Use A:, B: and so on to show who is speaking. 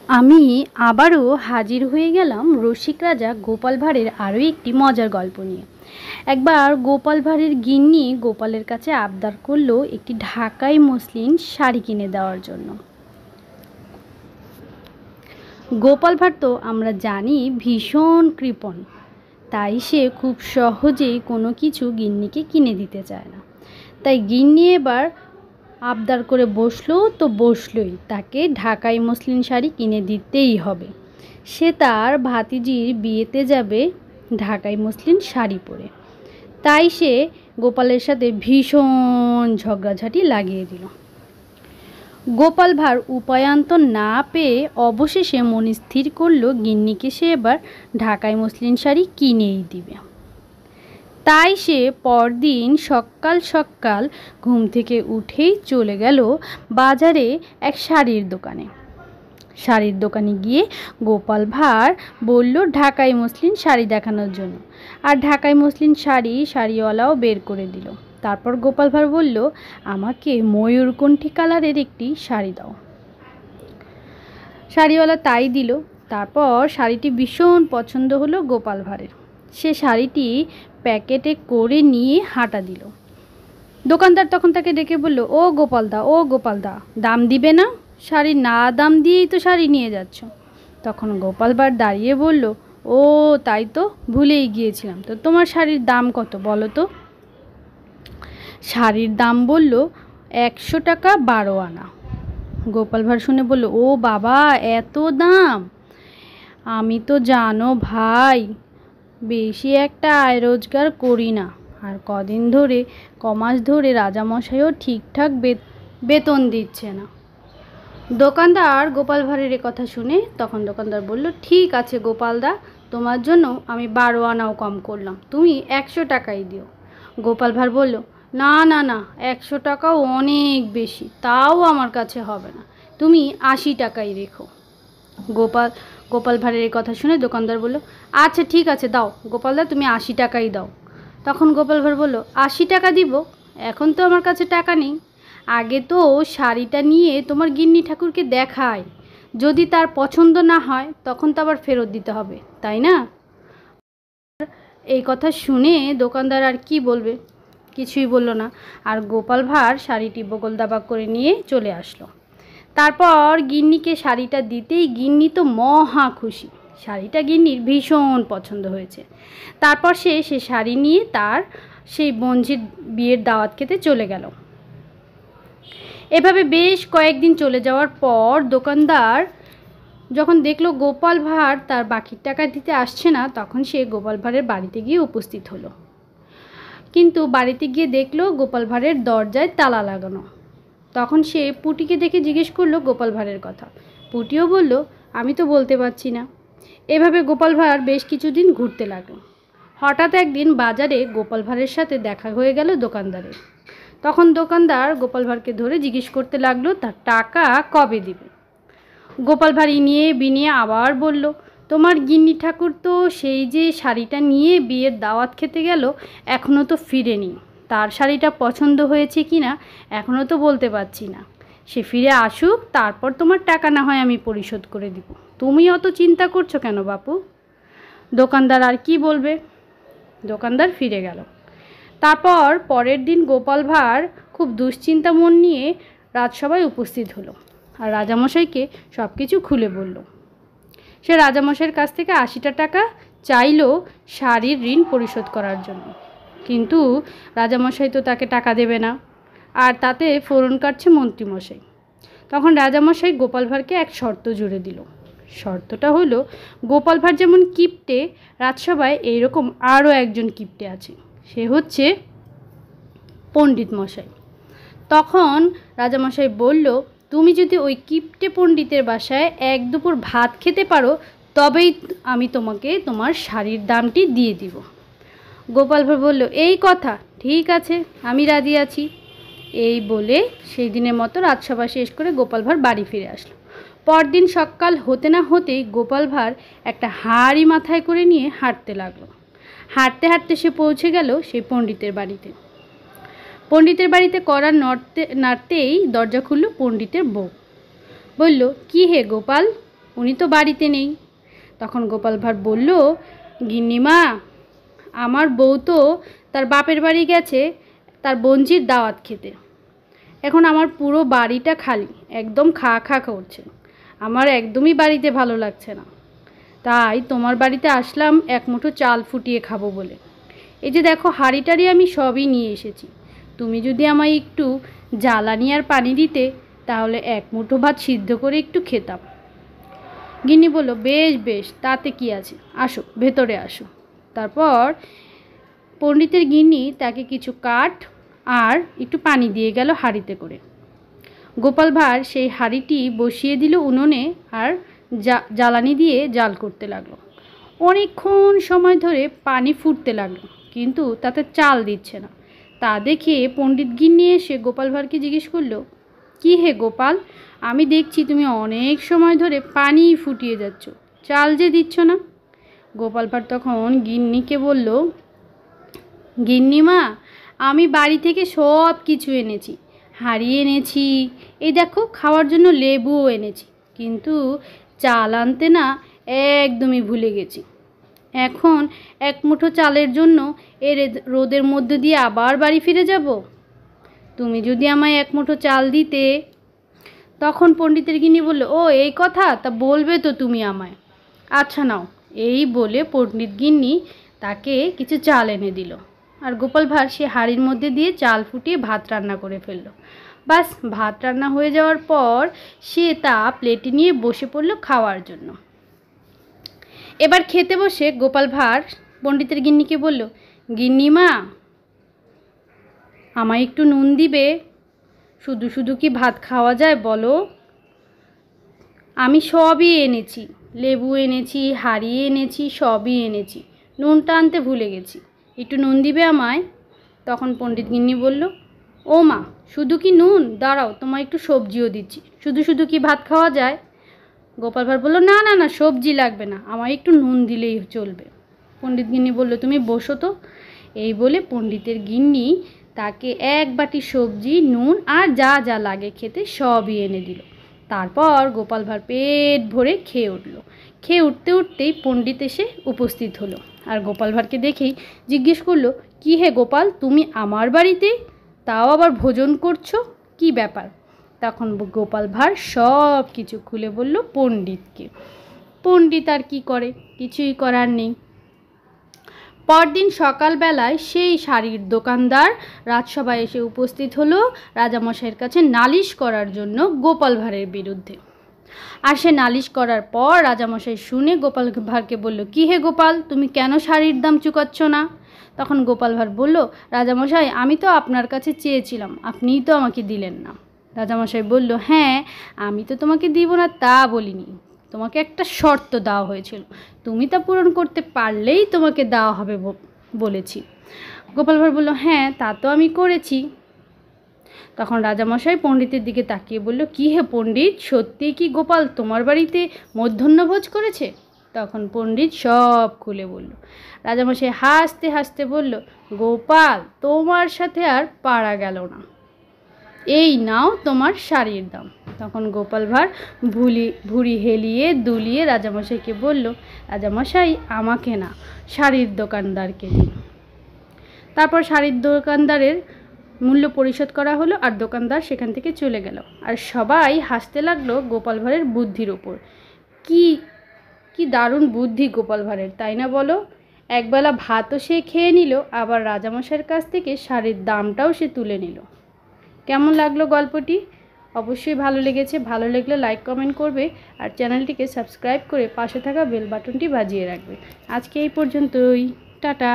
A: আমি আবারও হাজির হয়ে গেলাম রসিক রাজা গোপাল ভাঁড়ের আরও একটি মজার গল্প নিয়ে। একবার গোপাল ভাঁড়ের গিন্নি গোপালের কাছে আবদার করলো একটি ঢাকাই মসলিন শাড়ি কিনে দেওয়ার জন্য। গোপাল ভাঁড় তো আমরা জানি ভীষণ কৃপণ, তাই সে খুব সহজেই কোনো কিছু গিন্নিকে কিনে দিতে চায় না। তাই গিন্নি এবার আবদার করে বসলো তো বসলোই, তাকে ঢাকাই মসলিন শাড়ি কিনে দিতেই হবে। সে তার ভাতিজির বিয়েতে যাবে ঢাকাই মসলিন শাড়ি পরে, তাই সে গোপালের সাথে ভীষণ ঝগড়াঝাটি লাগিয়ে দিল। গোপাল ভাঁড় উপায়ান্তর না পেয়ে অবশেষে মন স্থির করলো গিন্নিকে সে এবার ঢাকাই মসলিন শাড়ি কিনেই দিবে। তাই সে পরদিন সকাল সকাল ঘুম থেকে উঠেই চলে গেল বাজারে এক শাড়ির দোকানে। শাড়ির দোকানে গিয়ে গোপাল ভাঁড় বলল ঢাকাই মসলিন শাড়ি দেখানোর জন্য, আর ঢাকাই মসলিন শাড়িওয়ালাও বের করে দিল। তারপর গোপাল ভাঁড় বলল, আমাকে ময়ূরকণ্ঠী কালারের একটি শাড়ি দাও। শাড়িওয়ালা তাই দিল। তারপর শাড়িটি ভীষণ পছন্দ হলো গোপাল ভাঁড়ের। সে শাড়িটি প্যাকেটে করে নিয়ে হাঁটা দিল। দোকানদার তখন তাকে ডেকে বলল, ও গোপালদা, দাম দিবে না? শাড়ি না দাম দিয়েই তো শাড়ি নিয়ে যাচ্ছ। তখন গোপাল ভাঁড় দাঁড়িয়ে বলল, ও তাই তো, ভুলেই গিয়েছিলাম। তো তোমার শাড়ির দাম কত বলো তো? শাড়ির দাম বলল 100 টাকা 12 আনা। গোপাল ভাঁড় শুনে বলল, ও বাবা, এত দাম! আমি তো জানো ভাই, বেশি একটা আয় রোজগার করি না, আর কমাস ধরে রাজামশাইও ঠিকঠাক বেতন দিচ্ছে না। দোকানদার গোপাল ভাঁড়ের কথা শুনে তখন দোকানদার বলল, ঠিক আছে গোপালদা, তোমার জন্য আমি 12 আনাও কম করলাম, তুমি 100 টাকাই দিও। গোপাল ভাঁড় বলল, না 100 টাকাও অনেক বেশি, তাও আমার কাছে হবে না, তুমি 80 টাকাই রেখো। গোপাল ভাঁড়ের কথা শুনে দোকানদার বলল, আচ্ছা ঠিক আছে, দাও গোপালদা, তুমি 80 টাকাই দাও। তখন গোপাল ভাঁড় বলল, 80 টাকা দিব? এখন তো আমার কাছে টাকা নেই। আগে তো শাড়িটা নিয়ে তোমার গিন্নি ঠাকুরকে দেখাই, যদি তার পছন্দ না হয় তখন তো আবার ফেরত দিতে হবে, তাই না? এই কথা শুনে দোকানদার আর কি বলবে, কিছুই বলল না। আর গোপাল ভাঁড় শাড়িটি বগল দাবা করে নিয়ে চলে আসলো। তারপর গিন্নিকে শাড়িটা দিতেই গিন্নি তো মহা খুশি। শাড়িটা গিন্নির ভীষণ পছন্দ হয়েছে। তারপর সে শাড়ি নিয়ে তার সেই বোনঝির বিয়ের দাওয়াত খেতে চলে গেল। এভাবে বেশ কয়েকদিন চলে যাওয়ার পর দোকানদার যখন দেখলো গোপাল ভাঁড় তার বাকির টাকা দিতে আসছে না, তখন সে গোপাল ভাঁড়ের বাড়িতে গিয়ে উপস্থিত হলো। কিন্তু বাড়িতে গিয়ে দেখলো গোপাল ভাঁড়ের দরজায় তালা লাগানো। তখন সে পুটিকে দেখে জিজ্ঞেস করলো গোপাল ভাঁড়ের কথা। পুটিও বলল, আমি তো বলতে পারছি না। এভাবে গোপাল ভাঁড় বেশ কিছুদিন ঘুরতে লাগলো। হঠাৎ একদিন বাজারে গোপাল ভাঁড়ের সাথে দেখা হয়ে গেল দোকানদারের। তখন দোকানদার গোপাল ভাঁড়কে ধরে জিজ্ঞেস করতে লাগলো তার টাকা কবে দিবে। গোপাল ভাঁড় ইনিয়ে বিনিয়ে আবার বলল, তোমার গিন্নি ঠাকুর তো সেই যে শাড়িটা নিয়ে বিয়ের দাওয়াত খেতে গেল, এখনও তো ফিরেনি। তার শাড়িটা পছন্দ হয়েছে কি না এখনও তো বলতে পারছি না। সে ফিরে আসুক, তারপর তোমার টাকা না হয় আমি পরিশোধ করে দিব। তুমি অত চিন্তা করছো কেন বাপু? দোকানদার আর কি বলবে। দোকানদার ফিরে গেল। তারপর পরের দিন গোপাল ভাঁড় খুব দুশ্চিন্তা মন নিয়ে রাজসভায় উপস্থিত হলো, আর রাজামশাইকে সব কিছু খুলে বলল। সে রাজামশাইয়ের কাছ থেকে 80 টাকা চাইল শাড়ির ঋণ পরিশোধ করার জন্য, কিন্তু রাজামশাই তো তাকে টাকা দেবে না, আর তাতে ফোড়ন কাটছে মন্ত্রীমশাই। তখন রাজামশাই গোপাল ভাঁড়কে এক শর্ত জুড়ে দিল। শর্তটা হলো, গোপাল ভাঁড় যেমন কিপ্টে, রাজসভায় এইরকম আরও একজন কিপ্টে আছে, সে হচ্ছে পণ্ডিত মশাই। তখন রাজামশাই বলল, তুমি যদি ওই কিপ্টে পণ্ডিতের বাসায় এক দুপুর ভাত খেতে পারো, তবেই আমি তোমাকে তোমার শাড়ির দামটি দিয়ে দিব। গোপাল ভাঁড় বলল, এই কথা, ঠিক আছে, আমি রাজি আছি। এই বলে সেই দিনের মতো রাজসভা শেষ করে গোপাল ভাঁড় বাড়ি ফিরে আসলো। পরদিন সকাল হতে না হতেই গোপাল ভাঁড় একটা হাঁড়ি মাথায় করে নিয়ে হাঁটতে লাগলো। হাঁটতে হাঁটতে সে পৌঁছে গেল সেই পণ্ডিতের বাড়িতে। পণ্ডিতের বাড়িতে কড়া নাড়তেই দরজা খুলল পণ্ডিতের বউ। বলল, কি হে গোপাল, উনি তো বাড়িতে নেই। তখন গোপাল ভাঁড় বলল, গিন্নিমা, আমার বউ তো তার বাপের বাড়ি গেছে তার বোনঝির দাওয়াত খেতে। এখন আমার পুরো বাড়িটা খালি, একদম খা খা করছে। আমার একদমই বাড়িতে ভালো লাগছে না, তাই তোমার বাড়িতে আসলাম এক মুঠো চাল ফুটিয়ে খাবো বলে। এই যে দেখো, হাঁড়ি টাড়ি আমি সবই নিয়ে এসেছি। তুমি যদি আমায় একটু জ্বালানি আর পানি দিতে, তাহলে এক মুঠো ভাত সিদ্ধ করে একটু খেতাম। গিন্নি বলল, বেশ বেশ, তাতে কি আছে, আসো ভেতরে আসো। তারপর পণ্ডিতের গিন্নি তাকে কিছু কাঠ আর একটু পানি দিয়ে গেল হাঁড়িতে করে। গোপাল ভাঁড় সেই হাঁড়িটি বসিয়ে দিল উনুনে আর জ্বালানি দিয়ে জাল করতে লাগলো। অনেকক্ষণ সময় ধরে পানি ফুটতে লাগলো, কিন্তু তাতে চাল দিচ্ছে না। তা দেখে পণ্ডিত গিন্নি এসে গোপাল ভাঁড়কে জিজ্ঞেস করলো, কি হে গোপাল, আমি দেখছি তুমি অনেক সময় ধরে পানি ফুটিয়ে যাচ্ছ, চাল যে দিচ্ছ না। গোপাল ভাঁড় তখন গিন্নিকে বলল, গিন্নিমা, আমি বাড়ি থেকে সব কিছু এনেছি, হাঁড়ি এনেছি, এই দেখো খাওয়ার জন্য লেবুও এনেছি, কিন্তু চাল আনতে না একদমই ভুলে গেছি। এখন এক মুঠো চালের জন্য এর রোদের মধ্যে দিয়ে আবার বাড়ি ফিরে যাব। তুমি যদি আমায় এক মুঠো চাল দিতে। তখন পণ্ডিতের গিন্নি বলল, ও এই কথা, তা বলবে তো তুমি আমায়। আচ্ছা নাও। এই বলে পণ্ডিত গিন্নি তাকে কিছু চাল এনে দিল, আর গোপাল ভাঁড় সে হাঁড়ির মধ্যে দিয়ে চাল ফুটিয়ে ভাত রান্না করে ফেললো। বাস, ভাত রান্না হয়ে যাওয়ার পর সে তা প্লেটে নিয়ে বসে পড়ল খাওয়ার জন্য। এবার খেতে বসে গোপাল ভাঁড় পণ্ডিতের গিন্নিকে বলল, গিন্নিমা, আমায় একটু নুন দিবে? শুধু শুধু কি ভাত খাওয়া যায় বলো? আমি সবই এনেছি, লেবু এনেছি, হাঁড়ি এনেছি, সবই এনেছি, নুনটা আনতে ভুলে গেছি, একটু নুন দিবে আমায়? তখন পণ্ডিত গিন্নি বলল, ও মা, শুধু কি নুন? দাঁড়াও, তোমায় একটু সবজিও দিচ্ছি, শুধু শুধু কি ভাত খাওয়া যায়? গোপাল ভাঁড় বলল, না না না, সবজি লাগবে না, আমায় একটু নুন দিলেই চলবে। পণ্ডিত গিন্নি বলল, তুমি বসো তো। এই বলে পণ্ডিতের গিন্নি তাকে এক বাটি সবজি, নুন আর যা যা লাগে খেতে সবই এনে দিল। তারপর গোপাল ভাঁড় পেট ভরে খেয়ে উঠল। খেয়ে উঠতে উঠতেই পণ্ডিত এসে উপস্থিত হলো, আর গোপাল ভাঁড়কে দেখেই জিজ্ঞেস করলো, কি হে গোপাল, তুমি আমার বাড়িতে, তাও আবার ভোজন করছো, কি ব্যাপার? তখন গোপাল ভাঁড় সব কিছু খুলে বলল পণ্ডিতকে। পণ্ডিত আর কি করে, কিছুই করার নেই। পরদিন সকালবেলায় সেই শাড়ির দোকানদার রাজসভায় এসে উপস্থিত হলো রাজামশাইয়ের কাছে নালিশ করার জন্য গোপাল ভাঁড়ের বিরুদ্ধে। আর সে নালিশ করার পর রাজামশাই শুনে গোপাল ভাঁড়কে বলল, কি হে গোপাল, তুমি কেন শাড়ির দাম চুকাচ্ছ না? তখন গোপাল ভাঁড় বলল, রাজামশাই, আমি তো আপনার কাছে চেয়েছিলাম, আপনিই তো আমাকে দিলেন না। রাজামশাই বলল, হ্যাঁ, আমি তো তোমাকে দিব না তা বলিনি, তোমাকে একটা শর্ত দেওয়া হয়েছিল, তুমি তা পূরণ করতে পারলেই তোমাকে দেওয়া হবে বলেছি। গোপাল ভাঁড় বলল, হ্যাঁ, তা তো আমি করেছি। তখন রাজামশাই পণ্ডিতের দিকে তাকিয়ে বলল, কি হে পণ্ডিত, সত্যিই কি গোপাল তোমার বাড়িতে মধ্যাহ্নভোজ করেছে? তখন পণ্ডিত সব খুলে বলল। রাজামশাই হাসতে হাসতে বলল, গোপাল, তোমার সাথে আর পারা গেল না, এই নাও তোমার শাড়ির দাম। তখন গোপাল ভাঁড় ভুঁড়ি হেলিয়ে দুলিয়ে রাজামশাইকে বলল, রাজামশাই, আমাকে না, শাড়ির দোকানদারকে দিন। তারপর শাড়ির দোকানদারের মূল্য পরিশোধ করা হলো, আর দোকানদার সেখান থেকে চলে গেল। আর সবাই হাসতে লাগলো গোপাল ভাঁড়ের বুদ্ধির ওপর। কি কি দারুণ বুদ্ধি গোপাল ভাঁড়ের, তাই না বলো? একবেলা ভাতও সে খেয়ে নিল, আবার রাজামশাইয়ের কাছ থেকে শাড়ির দামটাও সে তুলে নিল। কেমন লাগলো গল্পটি? অবশ্যই ভালো লেগেছে। ভালো লাগলে লাইক কমেন্ট করবে, আর চ্যানেলটিকে সাবস্ক্রাইব করে পাশে থাকা বেল বাটনটি বাজিয়ে রাখবে। আজকে এই পর্যন্তই, টাটা।